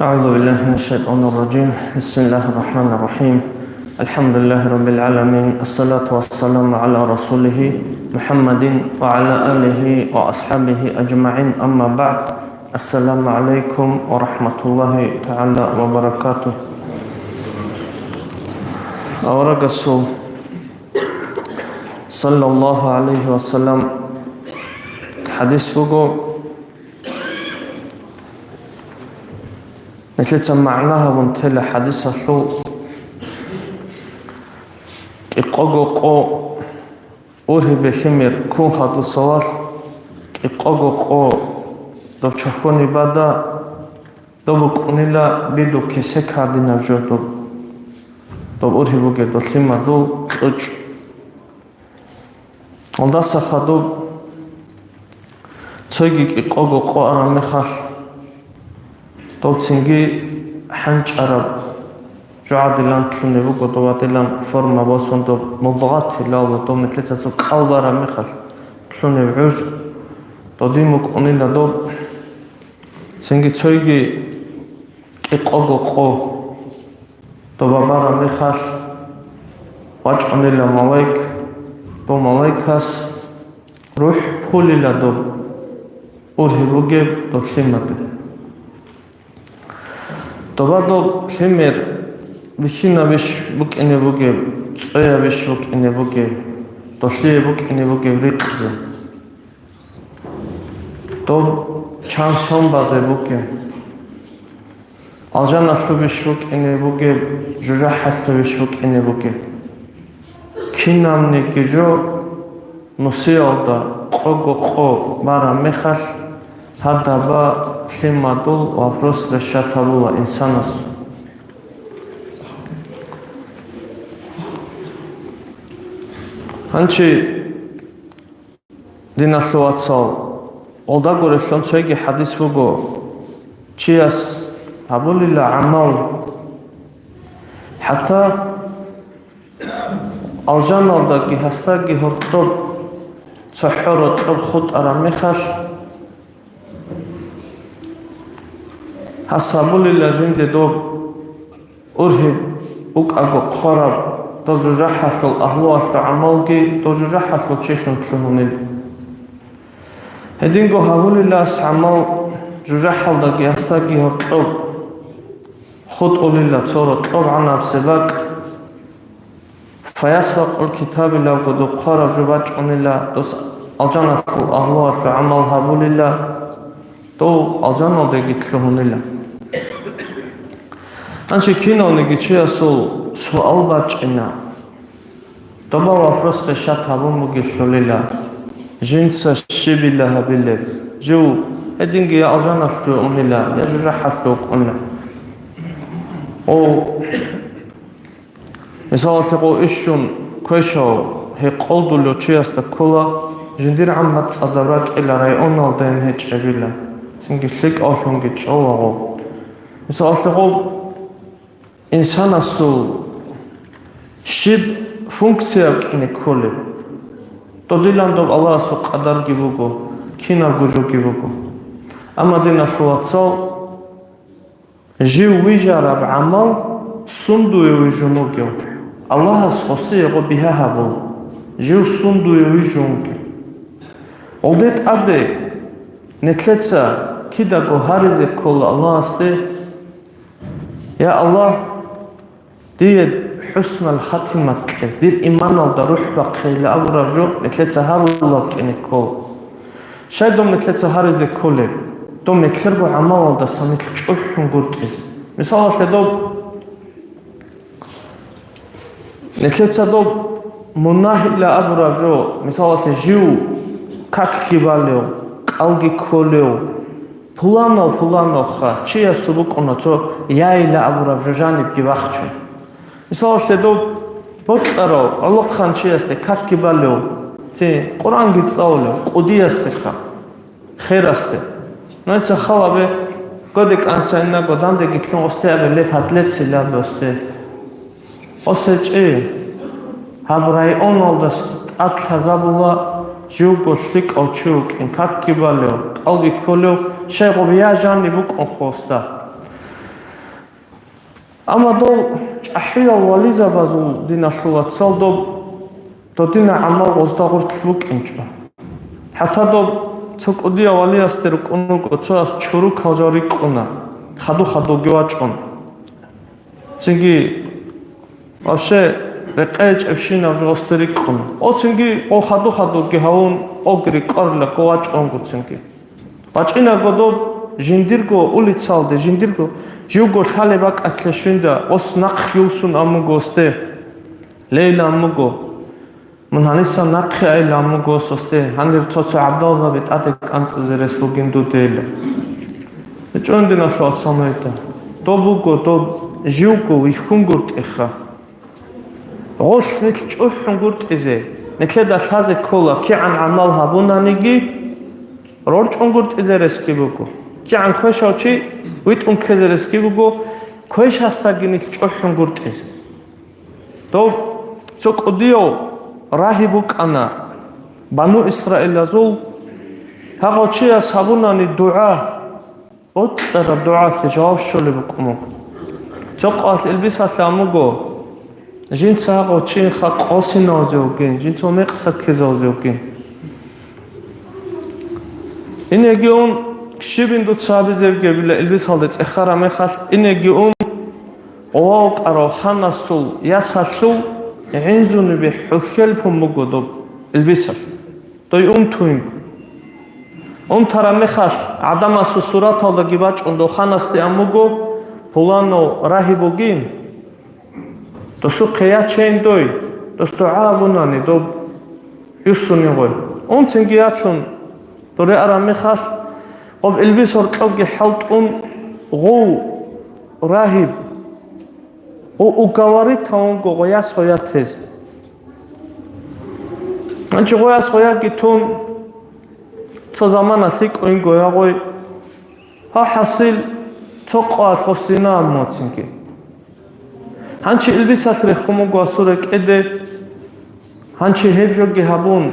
أعوذ بالله من الشيطان الرجيم. بسم الله الرحمن الرحيم. الحمد لله رب العالمين. الصلاة والسلام على رسوله محمد وعلى آله وأصحابه أجمعين. أما بعد، السلام عليكم ورحمة الله تعالى وبركاته. أورغسو صلى الله عليه وسلم حديث بقو مثل معناها وانتهى حديث الثو إقاقو أوره بخمير كون خاطو صوال إقاقو دو تشخوني بادا دو بكونيلا بيدو كيسك هادي نفجو دو أوره بوغي دو ثيما دو تلوش والداسا خادو تسويقك إقاقو أرامي خال توتسينجي حنج عرب جعد لان تلوني بوكو توات لان فرما باسون تو مضغات لا تو مثل سو قلبارا مخل تلوني بعوج تو ديموك اونيلا دو سينجي تسويجي اقوغو قو تو بابارا مخل واج اونيلا ملايك تو ملايكاس روح بولي لا دو اورهي بوغيب تو ثيماتي توبادو خمير بخينا بش بوك اني بوكي صويا بش بوك اني بوكي توشلي بوك اني بوكي ريقز تو چانسون بازي بوكي الجنة بش بوك اني بوكي جوجا حث بش بوك اني بوكي كينامني كيجو نسيالدا قوغو قو بارا مخال هذا با خيمادول وفروس رشاتالولا إنسانس هنشي دينا ثواتسال olda görüşlüm söylegi hadis bugu çiyas habulilla amal hatta aljanaldaki hastagi hortob tsahharot khut aramikhash حسابولله جند دو أرهب أقو قرب توجو جحث الأهلوة في عمالكي توجو جحث الشيخ تلهونيل هدينكو هابولله أسعمال جو جحل داكي هستاكي هرطلب خط أوليله تورو طلب عنها بسباك فيسبق الكتاب الله قدو قرب جو باجعون الله دوس الجنة الأهلوة في عمال هابولله تو الجنة داكي تلهونيله أنشي كينو نيجي سول سؤال باجنا طبعا вопрос решат хабун мугишлулила жинца шибилла билля جو هدينجي алжана ту унила я жужа хату унла о مثال تقو ишун кошо хе қолдуло чияста кола жиндир аммат садаврат ила район алдан хечебила сингишлик алхунги човаго مثال تقو إنسان أصل شيء فунქცია კინე ქოლე ტოდილანდო ალას ყადარ გიბუგო ქინა გუჯო გიბუგო ამადენა ხუაცო ჟი ვიჟარაბ ამალ სუნდუ ვიჟუნოგო ალას ხოსი ego ბიჰაჰაბო ჟი სუნდუ ვიჟუნგი ოდეთ ადე ნეთლეცა ქიდა გოჰარიზე ქოლა ალასტე يا الله دي حسن الخاتمة دير إيمان الله روح بقي لأبرجو نتلت سهر الله كنكو شايد دوم نتلت سهر زي كله دوم نتلربو عمال الله سميت لجوح نقولت إذن مثال الله دوم نتلت سدوم مناهي لأبرجو مثال الله جيو كاك كيباليو كالجي كوليو پولانو خا چیا سبوک اونا تو یایلا ابوراب جوجانیب کی وقتشو مثال شدو بوتلارو الله خان چیاسته کاکی بالیو تی قرآن گیت ساولو قدیاسته خا خیر استه نایچه خالا به گودک انساینا گودان ده گیتلون استه ابه لپ حدلت سیلا به استه استه چه هبرای اون olda ატლა ზაბულა ჟიუგო სიკო ჩუკინ კაკიბალო ალგი ქოლო შეღო ვიაჟანი ბუკონხოსდა ამადო ჭაჰია ვალიზა ბაზუ დინაშულა ცალდო დოდინა ამალ 25 ლუკინჭა ჰათადო ცოკოდია ვალიასტერო კონოკო ცას ჩურუ ქაჟარი ყონა ხადო გევაჭონ ცინგი ვაფშე რეყეჭევშინა ვოსტერი ყონა ოცინგი ო ხადო გეჰაუნ ოგრი ყორლა გოვაჭონ გუცინგი ბაჭინა გოდო ჟინდირგო ულიცალდე ჟინდირგო ჟუგო ხალება კათლეშინდა ოს ნახიუსუნ ამუგოსტე ლეილა ამუგო მანალისა ნახი აილა ამუგოსოსტე ჰანდერ ცოცა აბდალზაბი ტატე კანცზე რესპუგინდუდელა ჭონდინა შოაცამეთა დობუგო დო ჟუგო ვიხუნგურტ ეხა ოსნით ჭუჰუნგურტიზე ნექლედა ხაზე ქოლა კიან ამალ ჰაბუნანიგი რორ ჭუნგურტიზე რესკიბუგო კიან ქოშოჩი ვიტუნ ქეზერესკიბუგო ქოშასტაგინით ჭუჰუნგურტიზე დო ცოკოდიო რაჰიბუკანა ბანუ ისრაელაზულ ჰაღოჩია საბუნანი დუა ოტარა დუა ჯავაბ შოლებუკმო ცოყალ ელბისასამუგო ჟინცა ღოჩინ ხა ყოსინოზოგენ ჟინცო მეყსა ქეზოზოგენ ინეგიონ შიბინდუ ცაბიზევგებილა ელბისალდე ეხარა მეხალ ინეგიონ ოაუკარო ხანასულ იასალუ ენზუნი ბიხუხელ ფუმუგოდო ელბისა დოი თუინგ თარა მეხალ ადამასუ სურათალდა გიბაჭუნდო ხანასტე ამუგო ფულანო რაჰიბოგინ დოსუ ყიაჩენდოი დოსტო ააბუნანი დო იუსუნი ღოი ცინგი აჩუნ დორე არა მეხალ ყობ ელბის ორყავგი ჰალტუნ ღო რაჰიბ უგავარი თაუნგო ღოიას ღოიათეს ანჩი ღოიას ღოიაკითუნ ცო ზამანა სიკოინგო აღოი ჰა ჰასილ ცოყვა ხოსინა ამოცინგი ანჩი ელბისათრე ხუმუგო ასურე კედე ანჩი ჰებჟოგი ჰაბუნ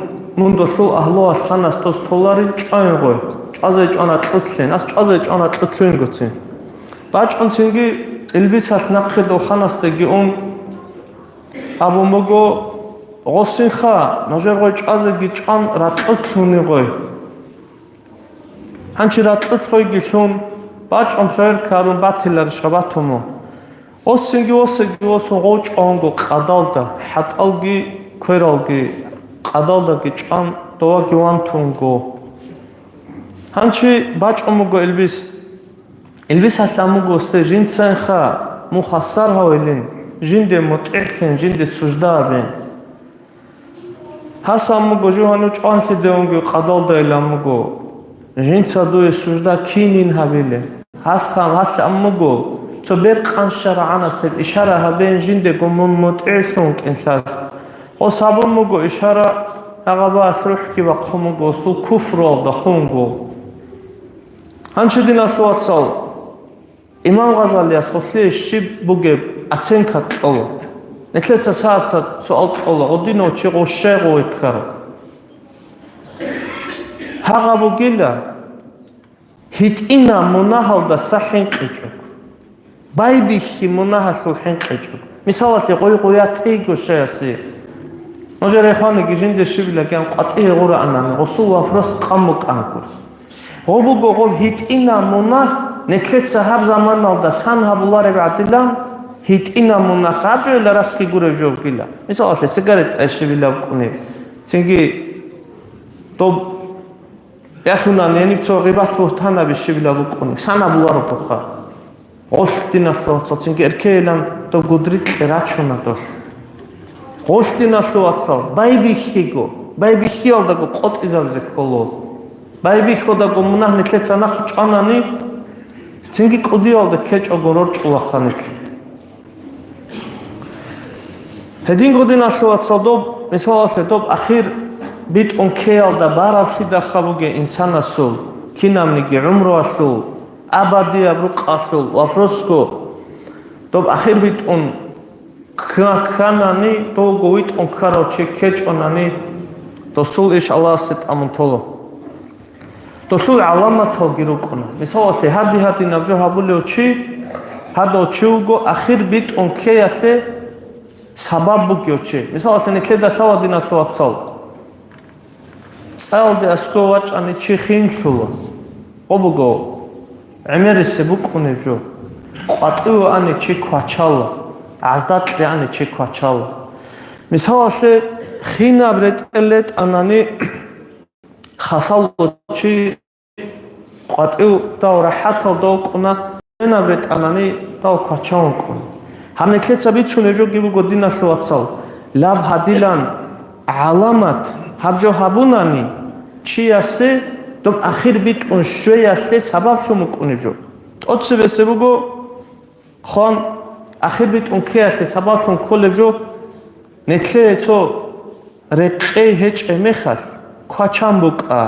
მუნდო შულ აჰლო ხანას თოს თოლარი ჭაინღო ჭაზე ჭანა ტლუთლენ ას ჭაზე ჭანა ტლუთლენ გოცი ბაჭონცინგი ელბისათ ნახედო ხანასტეგი აბომოგო ღოსინხა ნაჟერღო ჭაზეგი ჭან რატლუთუნიღო ანჩი რატლუთხოიგი შონ ბაჭონ ფერ კარუნ ბათილარ შაბათომო ოსინგი ოსონ ღოჭონგო ყადალდა ჰატალგი ქვერალგი ყადალდაგი ჭან დოაგი ვანთუნგო ანჩი ბაჭომოგო ელბისათამუგო სტე ჟინცენხა მუხასარ ჰოილინ ჟინდე მოტეხენ ჟინდე სუჟდაბენ ჰასამუგო ჟუჰანუ ჭანხი დეონგი ყადალდა ელამუგო ჟინცა დუე სუჟდა კინინ ჰაბილე ჰასამუგო ცობერ ყანშარა ანასე იშარა ჰაბენ ჟინდე გომონ მოტეხონ კენსას ოსაბუმუგო იშარა აღაბა ათრუჰკი ვაყხუმუგო სუ ქუფრო და ხუნგო ანჩედინა შუაცალ იმამ ღაზალიას ხოსლი შიბუგე აცენქა ყოლა ნეთლეცა სააცა სულ ყოლა ოდინო ჩიღო შეღო ეკარა ჰაღაბუგილა ჰიტინა მონაჰალდა საჰენ ყიჭო ბაიბიხი მონაჰალ ჰენ ყიჭო მისალათი ყოია თეიგო შეასი ნოჟერე ხანი გიჟინდე შიბილა კან ყატი ეღურა ანამე ოსუ ვაფროს ყამოკანკურ ღობუგო ღობ ჰიტინა მონა ნეთლეცა ჰაბ ზამანალდა სანჰაბულარები ატილან ჰიტინა მონა ხარჯელა რასკი გურევჯოგილა მისალათი სიგარეტ წეშიბილა ვკუნი ცინგი დო яхуна нени цогибат бухтанаби шибила букуни санабуларо буха ошдинаслоцин геркелан то гудрит рачуна то ошдинаслоцал байбихиго байбихиалдаго қотизавзе коло байбиходаго мунахнетлецана ჭანანი цинги ყუდიალდა ქეჭოგო რორ ჭულახანით ჰედინგოდინაслоцал დო მისალათე დო ახირ бит он кеалда баравши да хабуге инсанасул кинамниги умроасул абадия бруқасул вопроско тоб ахир бит он канани то говит он кароче кечонани досул иш Аллах сит амунтоло досул аламатал гирукуна мисалте хади набжо хабуле очи хадо чуго ахир бит он кеясе сабаб бугиочи мисалте некледа сала динасуатсал цалде аскოვач ани чихинсула обуго эмерисе букунеджо ყატიო ანი чихвაჩალა აზდატლე ანი чихვაჩალა მისალაშე ხინაბრეტელეთ ანანი ხასალოჩი ყატიო და რაჰათო დოკუნა ხინაბრეტ ანანი და ქვაჩაონკუ ჰამნექეცა ბიჩუნეჯო გიბუგოდინასო აცალ ლაბ ჰადილან ალამათ ჰაბჯო ჰაბუნანი ჩიასე დო ახირ ბიტუნ შვეიასე საბაბსუმუკუნეჯო ტოცებესებუგო ხონ ახირ ბიტუნ ქეასე საბაბსუმ ქოლებჯო ნეთლეცო რეტყე ჰეჭე მეხას ქვაჩამბუკა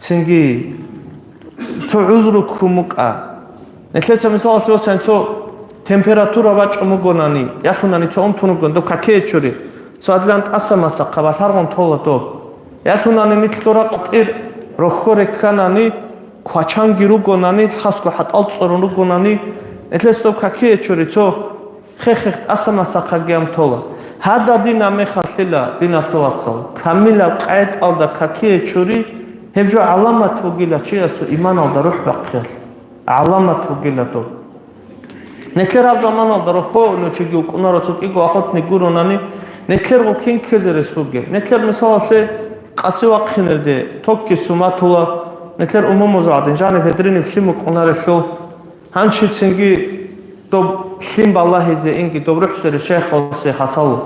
ცინგი ცო უზრუ ქრუმუკა ნეთლეცა მისალათო სენცო ტემპერატურა ვაჭმუგონანი яхუნანი ცო ონთუნუგონ დო ქაქეჩური ცო ადლანტ ასამასა ყაბა თარმონ თოლატო яхუნანი მითლორა ყტირ როხორეკანანი ქვაჩანგირუგონანი ხასკო ჰატალწორუნუგონანი ნეთლესტო ქაქეჩური ცო ხეხეხ ასამასა ხაგიამთოლა ჰადა დინა მეხასილა დინასოაცო კამილა ყაეტალდა ქაქეჩური ჰებჯო ალამათ უგილა ჩიასო იმანალდა რუჰ ბაყხეს ალამათ უგილატო ნეთლერა ზამანალდა როხო ნოჩიგი უკუნაროცო კიგო ახოტნი გურონანი ნეთლერგო კინქეზერეს უგე ნეთლერ მისალაშე ყასი ვაყხინერდე თოკი სუმათულა ნეთლერ უმომოზადენ ჟანი ფედრინი ფშიმუ კუნარესო ჰანჩი ცინგი დო შიმ ბალაჰეზე ინგი დობრუხსერი შეხოსე ხასალო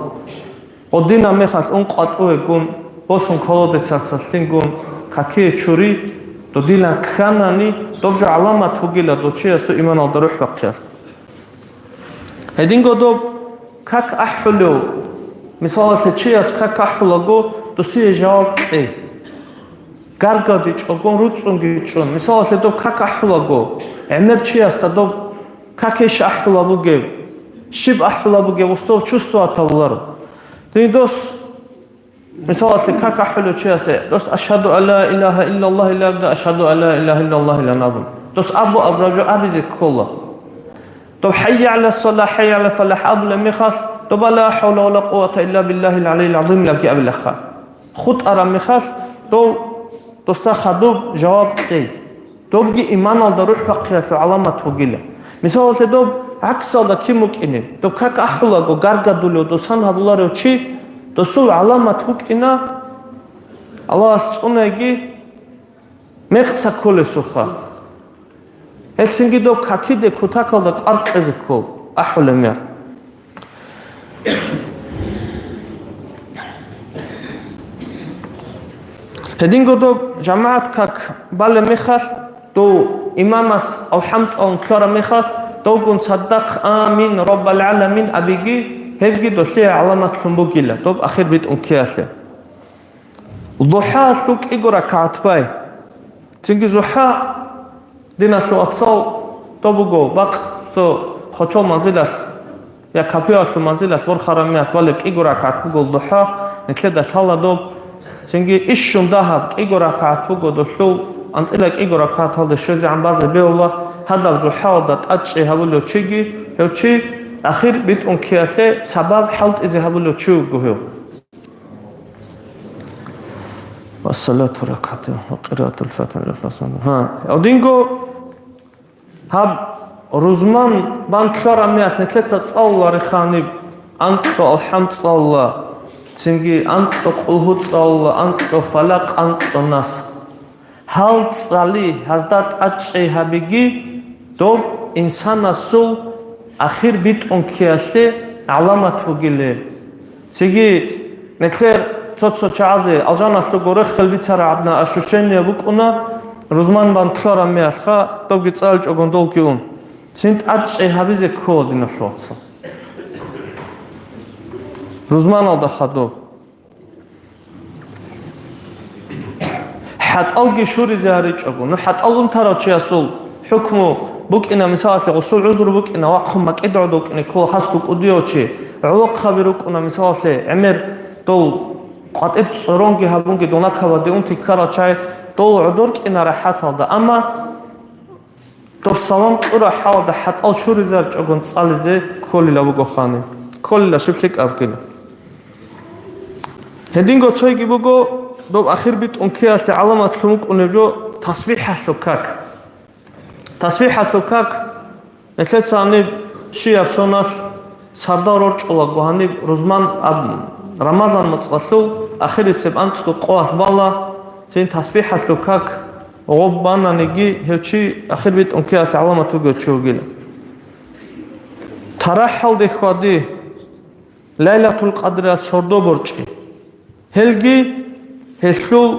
ოდინა მეხას ონ ყატუე გუნ ბოსუნ ქოლოდეცაცა ლინგუნ ქაქეჩური დოდილა ქანანი დოჯა ალამათ უგილა დოჩიასო იმანალდა რუჰ ბაყხეს هدينغو دو كاك أحلو مثال تشياس كاك أحلو دوسي جواب إيه غارغا ديچ اوغون روتسونغي چون مثال دو كاك أحلو عمر تشياس دو كاكش أحلو بوغي شيب أحلو بوغي وستو чувство аталар دين دوس مثال كاك أحلو تشياس دوس أشهد أن لا إله إلا الله إلا أشهد أن لا إله إلا الله إلا نابن دوس أبو أبراجو أبيزي كولا تو حي على الصلاة حي على الفلاح أبو لمخاف تو لا حول ولا قوة إلا بالله العلي العظيم لك أبو الأخا خد أرى مخاف تو تستخدم جواب تي تو بجي إيمان على روح بقية في علامة وجيلة مثال تدو عكس هذا كيمك إني تو كاك أحولا جو جارجا دولو تو سان هذولا روشي تو سو علامة وجينا الله سبحانه مقصد كل سخا ელცინგი დო ქაქიდე ქუთაკალდა ყარყეზე ქო აჰულე მერ ჰედინგო დო ჯამაათ ქაქ ბალე მეხარ დო იმამას ალჰამდ ქარა მეხარ დო გუნ სადდაყ ამინ რაბალ ალამინ აბიგი ჰებგი დო შე ალამათ ხუმბოგილა დო ახირ ბიტ უნქიასე ზუჰა სუკ იგორა კათბაი ცინგი ზუჰა ديناسو أتصل تبغو بق تو خشوا منزله يا كابيا في منزله بور خراميات بالك إيجورا كاتبغو ضحى نتلدا شالا دوب سنجي إيشون دهب إيجورا كاتبغو دشلو أنتلك إيجورا كات هذا الشيء عن بعض بيولا هذا زحى وده أتشي هبولو تشيجي هو شيء أخير بيت أنكياته سبب حلت إذا هبولو تشو جوه والصلاة ركعتين وقراءة الفاتحة للإخلاص ها أودينغو هاب روزمان بانكلارا ميات نتلتsa წაულა რეხანი ანტო ალჰამდ წაულა ცინგი ანტო ყულჰუ წაულა ანტო ფალაყ ანტო ნას ჰალ წალი ჰაზდატ აჭე ჰაბიგი დო ინსანასულ ახირ ბიტ უნქიაშე ალამათ უგილე ცინგი ნეთლერ ცოცო ჩაზე ალჟანასლო გორე ხელბიცარა აბნა აშუშენია ბუკუნა روزمان بانتلارا میاخا تو گیتال چوگندول کیون سنت اچه هبیز کودی نشوتس روزمان آل دخادو حد آلگی شوری زهری چوگون حد آلون ترا چی اصول حکمو بوک اینا مثال اصول عذر بوک اینا واقع مک ادعو که کل خاص بوک ادیو چی علاق خبروک اونا مثال عمر دول قطب تصرونگی هبونگی دونا کودی اون تکرار چای دول عدور که این راحت هالده اما دو سلام قرا حال ده حت آل شو ریزر چگون تصالیزه کلی لبو گخانی کلی لشبلیک ابگیله هدینگو چای گی بگو دوب اخیر بیت اون که است علامت شموک اونجا تصبیح سکک تصبیح سکک نتلت سانی شی افسوناش سردار ارچ اولا گوهانی روزمان رمضان متصلو اخیر سب انتسکو قوات بالا زین تصبیح سکک غبان نگی هرچی اخیر بیت اون که است علامتو گچو گیله ترحل دخوادی لیلة القدر سردو برچی هلگی هشول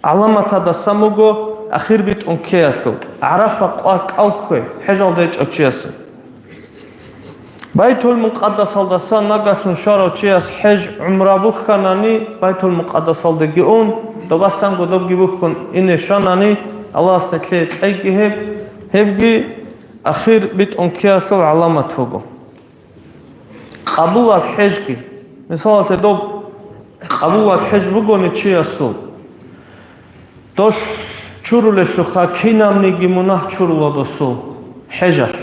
علامت دستموگو اخیر بیت اون که است عرف قاک آلکوی حجال دیج اچیاس بیت المقدس الدستان نگاشون شارو چیاس حج عمره بخنانی بیت المقدس الدگی اون دو بسان گدوگی بخن این شانانی الله استکلی تلیگی هبگی اخیر بیت اون که است علامت هوگو قبول حج کی مثال دو قبول حج بگونی چی است دوش چورولش لخا کی نام نگی مناه چورول دوسو حجر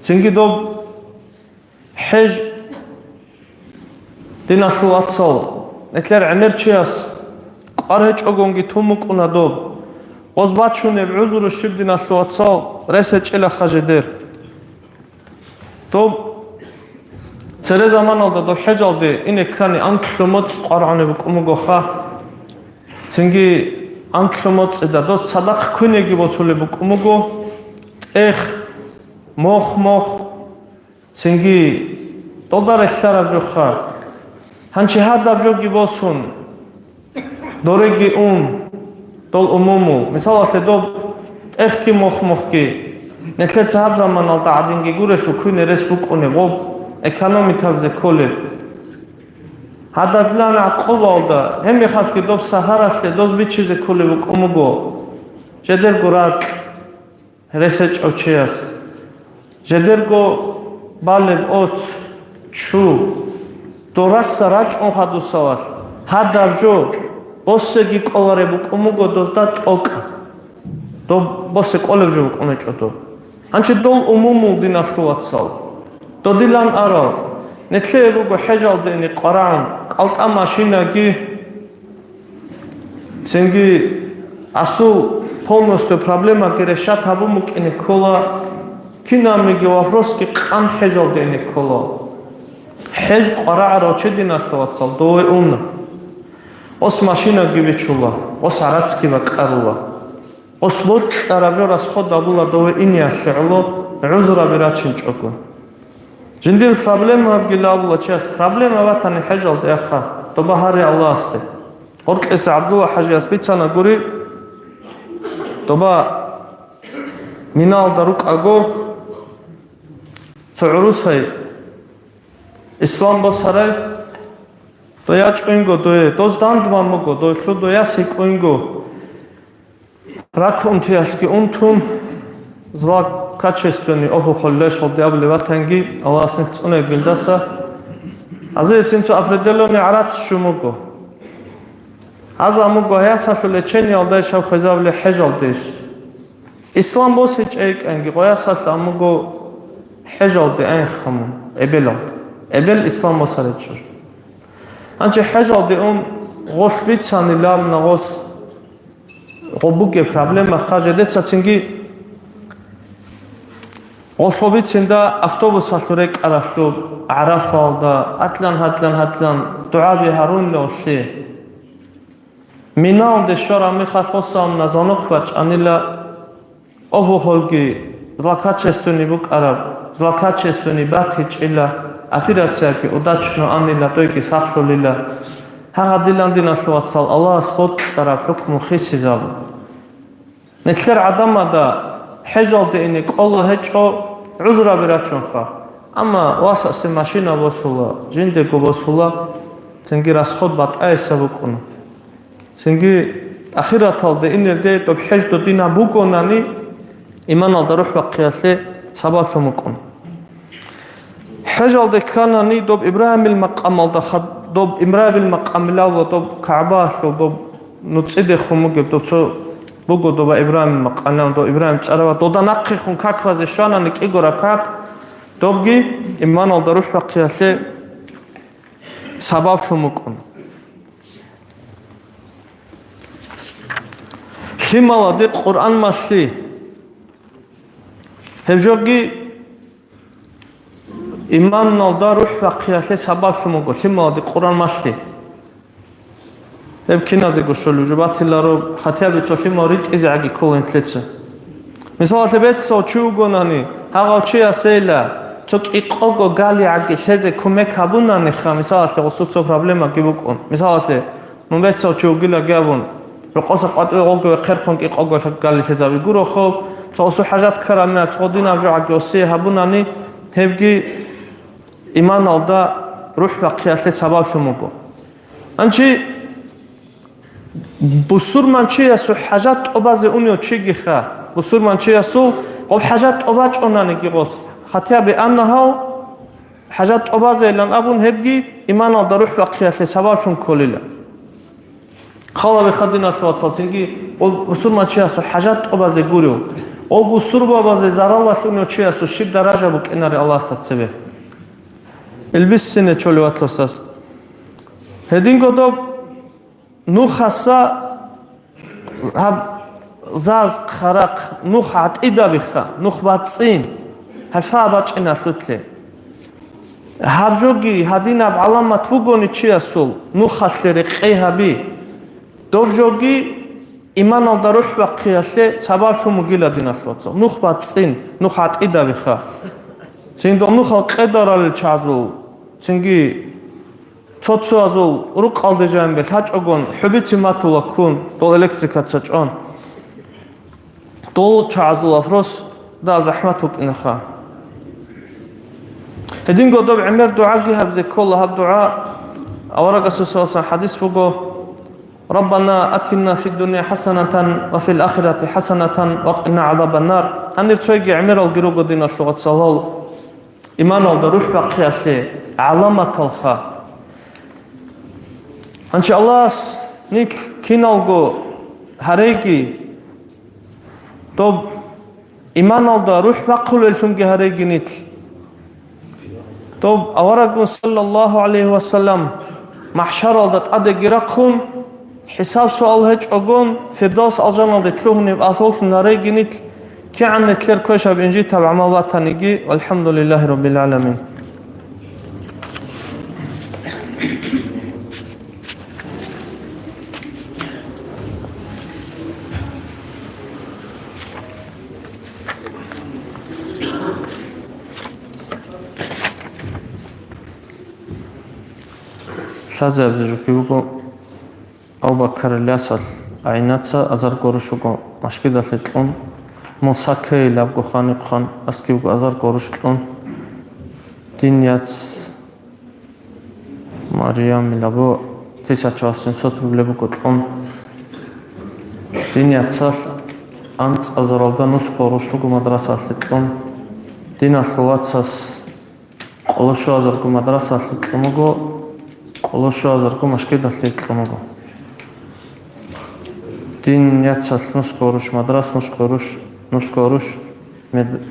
چنگی دو حج دینا شوات سال نتلر عمر چی است قارهج اگونگی تومک اونا دو قزبات شونه بعذر الشب دینا شوات سال رسج اله خجدر تو سر زمان aldı do حج aldı ine kani anklumot qarani bukumu xa çingi anklumot da do sadak kunegi bosule bukumu moh çingi dodar ehsar joxa hançi hadab jogi bosun doregi dol umumu misal ate do ki moh ki netlet sahab zaman aldı adingi guresu kune resbuk one gob اکانومی تابزه کلی هدادلان عقب آلده همی خواهد که دوب سهر است دوز بی چیز کلی بک امگو جدر گراد رسج اوچی است جدر گو بالب اوت چو درست سراج اون حدو سوال هدر جو بسگی کلاره بک امگو دوزداد اوک دو بسگ کلب جو بک امچ اتو هنچه دول امومو دین اشتوات سال دودیلان آرا نتله بگو حجال دینی قرآن قلقا ماشینگی سنگی اصول полностью проблема решат хабу мукини кола ки намиги вопрос ки қан حجال дини кола حج قرآن را چه دین استوات سال دوی اون ос машинагی بچولا ос عرацکی وکارولا ос بود طرفجور از خود دابولا دوی اینی اشعلو عذرا براچین چکن جندير проблема بقول الله چاس проблема وطن حجال داخا تو بهاري الله است قلت اس عبد الله حاج اسبيتنا غوري تو با مينال دروك اگو تعروس هي اسلام بسره تو ياچ کوينگو تو داند مامگو تو خود تو ياسي کوينگو راكون تياشكي اونتون زلاك качественный охохоллеш олдябли ватанги аллаҳ цуне гилдаса азиз синчо определённый арат шумуго азамуго ясаф лечение олдаш хозавли хэж олдеш ислам босич эк анги гоясат амуго хэж олде ан хамун эбел ислам босарет шур анче хэж олде он гошбит санилам нагос гобуге проблема хажедет сацинги Olfobit sinde avtobus hatırek araştırıp Araf aldı, hatlan dua bir harun loşi. Minal de şorami xatxosam nazanok vaç anila obu holgi zlakaçestuni buk arab zlakaçestuni bat hiç illa afiratsiya ki odaçno anila toyki saxlulila haga dilandin asvatsal Allah spot taraf hukmu xisizab. Netler adamada حجال دینی کل هجو عذرا براتون خا اما واسه ماشینا بسولا جنده کو بسولا تنگی راس خود بات ایسا بکنه تنگی اخیرات aldı inirde تو حج دو دینا بکنانی ایمان aldı روح بقیاسی sabah مکن حج aldı kanani دو ابراهیم المقام aldı доб имрабил мақамилав доб каъба доб нуциде хумуге доб цо бого доб ибраҳим мақанам доб ибраҳим чарава дода наққи хун каквазе шанани киго ракат добги иман алда руҳ ва қиясе сабаб шумукун хималади қуръан масли хевжоги иман алда руҳ ва қиясе сабаб шумуго хималади қуръан масли хев киназе гушолу жубатиларо хатиаби цохи морит изаги колентлеце мисал тебетсо чугонани ҳағочи асела цок иқого гали аги шезе кумек абунани ха мисал осуцо проблема гибукон мисал мунбетсо чугила габун роқоса қатиого қерхон иқого гали шезави гуро хоб цосу ҳажат караме цодина жаги осе абунани хевги иман алда руҳ ва қиясе сабаб шумуго анчи бусур манчи ясу ҳажат обазе унио чигиха бусур манчи ясу қоб ҳажат обач онани гигос хатия би аннаҳо ҳажат обазе илан абун хебги иман алда руҳ ва қиясе сабаб шум колила хала би хадина шуатсалцинги бусур манчи ясу ҳажат обазе гурио о бусур бабазе заралла унио чи ясу шиб даража бу кинари аллаҳ сатсебе элбиссине чоливатлосас ҳедингодоб нухаса заз қарақ нух атидабиха нух бацин ҳабса бачина лутле ҳабжоги ҳадинаб аламат вугони чи асул нух аслери қейҳаби добжоги иман алда руҳ ва қиясе сабаб шумугила динаслоцо нух бацин нух атидабиха синдо нухал қедарали чазул синги цоцу азул рук алдежаем бел хач огон хубити матула кун дол электрика цачон дол чазул афрос да захматук инаха hedin godob Ömer dua gihab kolla hab dua awara qasasa hadis bugo Rabbana atina fid dunya hasanatan wa fil akhirati hasanatan wa qina azaban nar anir çoygi Ömer al girogo dina şugat salal iman al da ruh va qiyasi alamat alha anchi Allah nik kinalgo haregi dob iman al da ruh va qul fungi haregi nit dob awaragun sallallahu aleyhi ve sellem mahşar aldat ade girakun hisab sual hiç ogun firdaus alcan aldat luhni atolfun haregi nit ki annetler koşab inci tabama vatanigi velhamdülillahi rabbil alamin Шазаб жукуго Абубакр лясал айнаца азар горушуго машкидалетлон мусаке лабго ханыкхан аскивго азар горушлон диньяц Мариям лабо 1800 рублебу котлон диньяцал анц азаралда нус горушлуго мадрасалетлон динаслуацас қолошу азарго мадрасалетлоного Қолошу азарго машкидалетлоного Din yatsat nuskoruş madras nuskoruş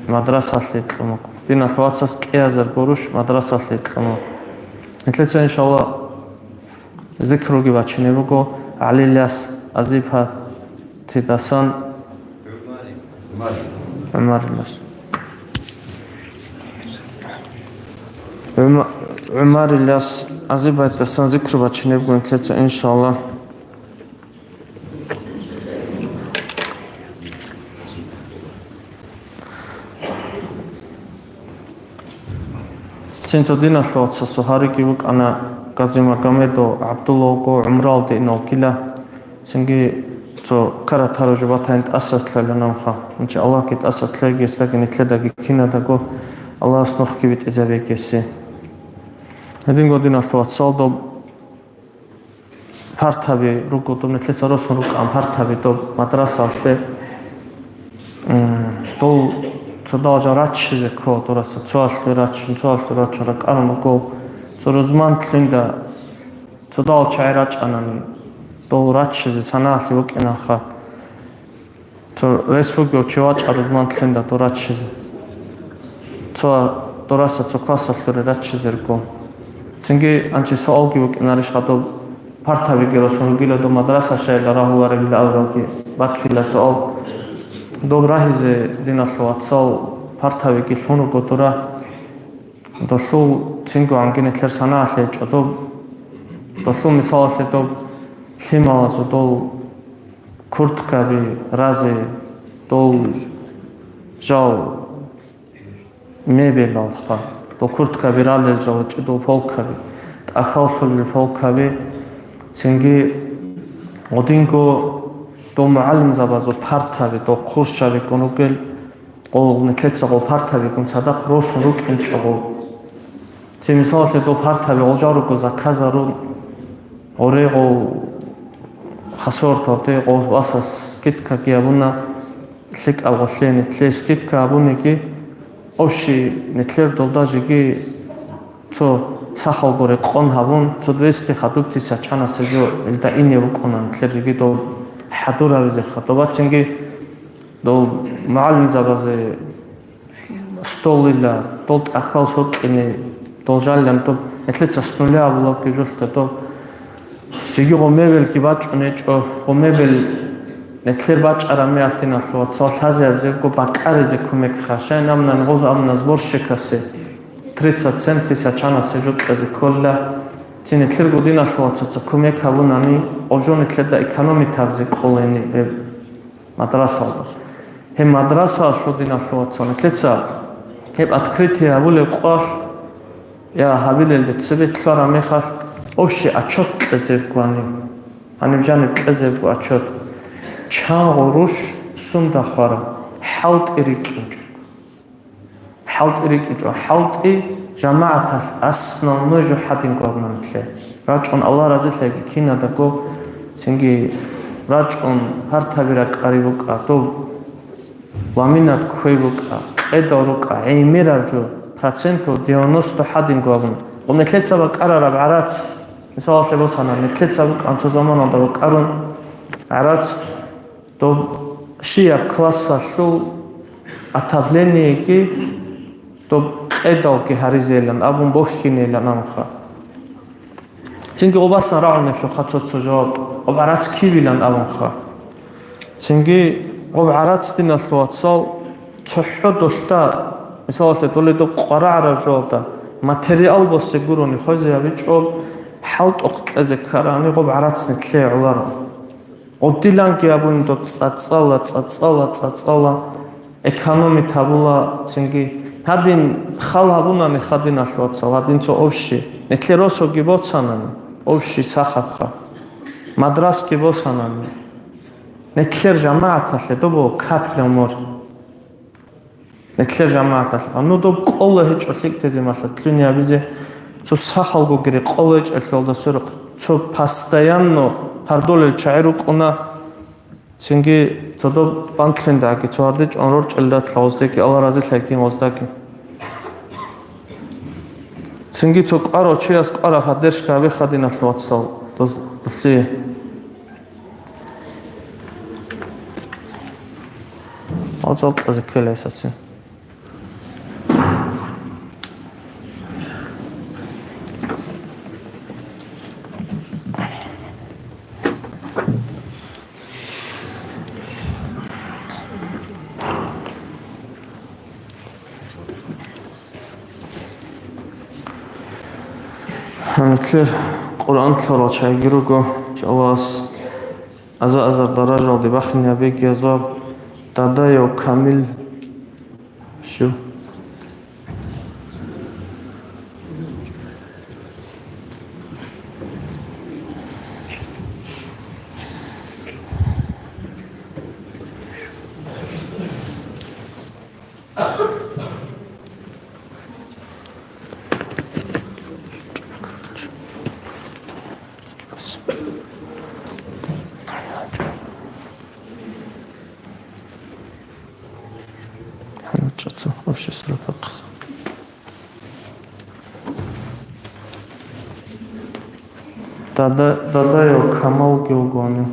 madras atletlomak. Din atvatsas kıyazar koruş madras atletlomak. Netlese inşallah zikru gibi açınevugo Alilyas azibha tidasan Ömer İlyas azibha tidasan zikru açınevugo netlese inşallah Сенцо динаслоца сухарикивук ана Казима Гамедо Абдуллого Умралди нокила синги цо каратаро жубатайнт асатлаланамха инчи Аллах кит асатлэгестаги нитледаги кинадаго Аллах снохкивит изавекеси Hedingo динаслоца до партаби ругото нитлеца росон рук ам партаби до мадрасалте дол Цодажа рачизе ко дораса цоалт рак арамаго цорозмантлинда ცოდაალ ჩაერაჭანანი დო რაჩზე სანაალი ვოკენახა თო რესპუბლიკო ჩევაჭაროს მანთლენდა დო რაჩზე ცო დორასა ცო კლასალურე რაჩზე რკო ცინგი ანჩი სოალგი ვოკენარიშ ხადო ფართავი გეროსონ გილა დო მადრასა შეელა რაჰულარე გილა ავროგი ბაქილა სოალ დო რაჰიზე დინასლო აცალ ფართავი გიხონო გოტორა დოსუ ცინგო ანგენეთლერ სანაალი ჭოდო დოსუ მისალასე დო ლიმალასო დო ქურთკაბი რაზე დო ჟაო მებელალხა დო ქურთკაბი რალელ ჟაო ჭდო ფოლკაბი ახალხული ფოლკაბი ცინგი ოდინგო დო მალიმ ზაბაზო ფართავი დო ხურშავი კონოგელ ყოლ ნეთლეცაღო ფართავი კონცადა ხროს რუკენჭო ციმისალათე დო ფართავი ოჯარუკო ზაქაზარო ორეღო ხასორთავდე ყო ასას სკიტკა გიაბუნა ლეკავო ლენე თლესკიტკა აბუნიკი ოში ნეთლერ დოლდაჟიგი ცო სახალგორე ყონჰაბუნ ცო დვესტი ხადუქტისა ჩანასეჟო ელდა ინევ ყონან თლერიგი დო ჰადურავიზე ხატობა ცინგი დო მალიმ ზაბაზე სტოლილა დოთ ახალს ოკინე დოჟალიან დო ეთლეცა სნულია აბულაბ გიჟოლთა დო ჯიგი ღომებელ კი ბაჭუნე ჭო ღომებელ ნეთლერ ბაჭარა მე ართინასლო ცალთაზებზე გო ბაკარეზე ქუმეკ ხაშა ნამნან ღოზ ამნას ბორშეკასე 30 ცენტისა ჩანასე ჟოტლეზე ქოლა ცინეთლერ გოდინასლო ცაცა ქუმეკ აბუნანი ოჟონეთლე და ეკონომიტარზე ყოლენი მადრასალდა ჰე მადრასა შოდინასლო ცანეთლეცა ჰე ათქრითი აბულე ყვალ я хабилelde цветлара мехал обще отчет тлезерგვანი ანებჯანი тлезерგუ отчет ჩაღორულш სუნდა ხარა ჰალტირიკინჭ ჰალტი ჯამაათა основной же хадин გვაბნანთლე რაჭონ ალლა რაზილეგი ქინა და გო სინგი რაჭონ ფართავირა კარიბუკა დო ვამინათ ქვებუკა ედორუკა ემერაჟო процентов 91 გვაბნა ომეთლეცაბა კარარა არაც მისალაშებოსანა მეთლეცაბა კანცო ზამანალდა კარონ არაც დო შია კლასა შუ ათაბლენიეკი დო ყედალკი ჰარიზელან აბუნ ბოხინელან ამხა ცინგი ობასა რაუნე შო ხაცოცო ჟავ ობარაც ქივილან ამხა ცინგი ობ არაც დინასლოაცალ ცოჰო დოშტა მისალაშე დოლედო ყარა არავჟოლდა მატერიალ ბოსეგურონი ხოზე ავიჭო ჰალტ ოხტლეზე ქარანი ყობ არაცნი თლე ულარო ოდილანკი აბუნდო წაწალა ეკონომი თაბულა ცინგი ჰადინ ხალაბუნანი ხადინაშოცა ლადინცო ოვში ნეთლეროსო გიბოცანანი ოვში სახახა მადრასკი ბოსანანი ნეთლერ ჟამაათალე დობო ქაფლე მორ ნეთლერ ჟამაათალე ანუ დო ყოლა ჰეჭო სიკთეზე მასა თლინი აბიზე ცო სახალგო გერე ყოლა ეჭელდა სორო ცო ფასტაიანო ჰარდოლელ ჩაერუკუნა ცინგი ცოდო პანთლენდა აკი ცوارდე ჭონრორ ჭელდათ ლაოზდეკი ალარაზილექი მოზდაკი ცინგი ცო ყარო ჩიას ყარა ფადერშკა ვეხადინათ ლოცალ დოზი ალზალტაზე ქელა ესაცი Hamidler Kur'an tlara çaygirugo Javas azar darajal di bakhina bek yazab Dadayo kamil şu вообще сработал. Дадайо Камал Гилгони.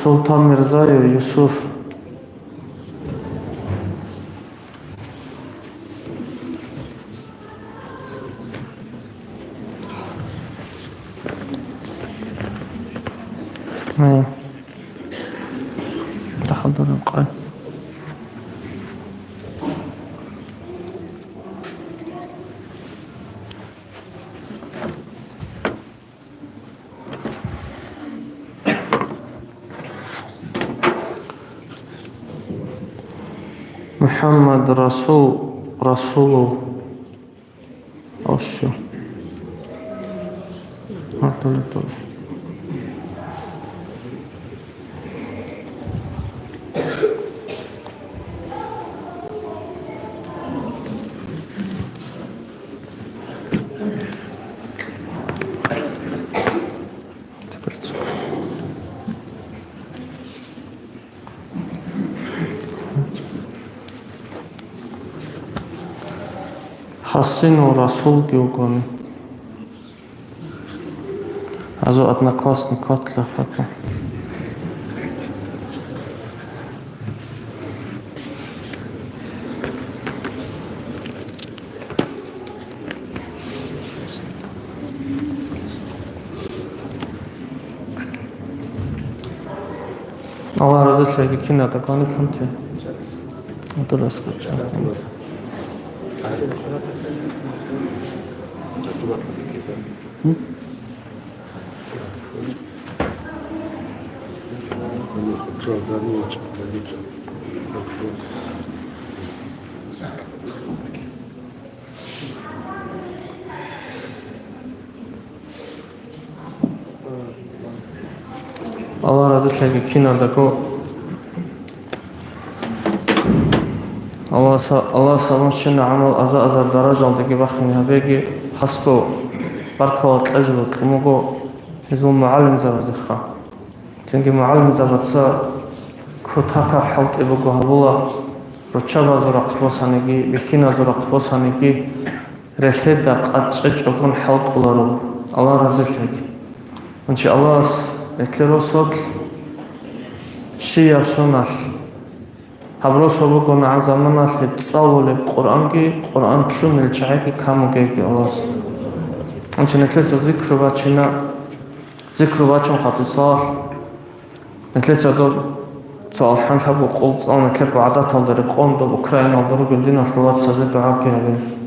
Султан Мирзаев Юсуф. تحضر القائم. محمد رسول أشو Хасину Расул Гилгони. Also одноклассник Котлефата. Allah razı olsun ki ne takanı kanıtı. Oturas kaçan. Allah razı olsun ki kinadako Allah sabunçun amal azar darajaldagi vaqtni habegi xasbo barkawat ajrut mugo hizul muallim zavazikha çünkü muallim zavatsa kutaka halt ebugo habula rochava zora qbosanigi bixina zora qbosanigi rexeda qatçıç okun halt bularuk Allah razı olsun çünkü Allah etlerosot şiyapsonal Habros hobo kona azamana se tsawole Qur'an tlumel chayki kamogeki Allahs. Anche netletsa zikru vachon khatusal. Netletsa do tsawhan habu qol tsawna tlepo adat aldari qondo Ukraina aldari guldina hlovat sazi dua ki habin.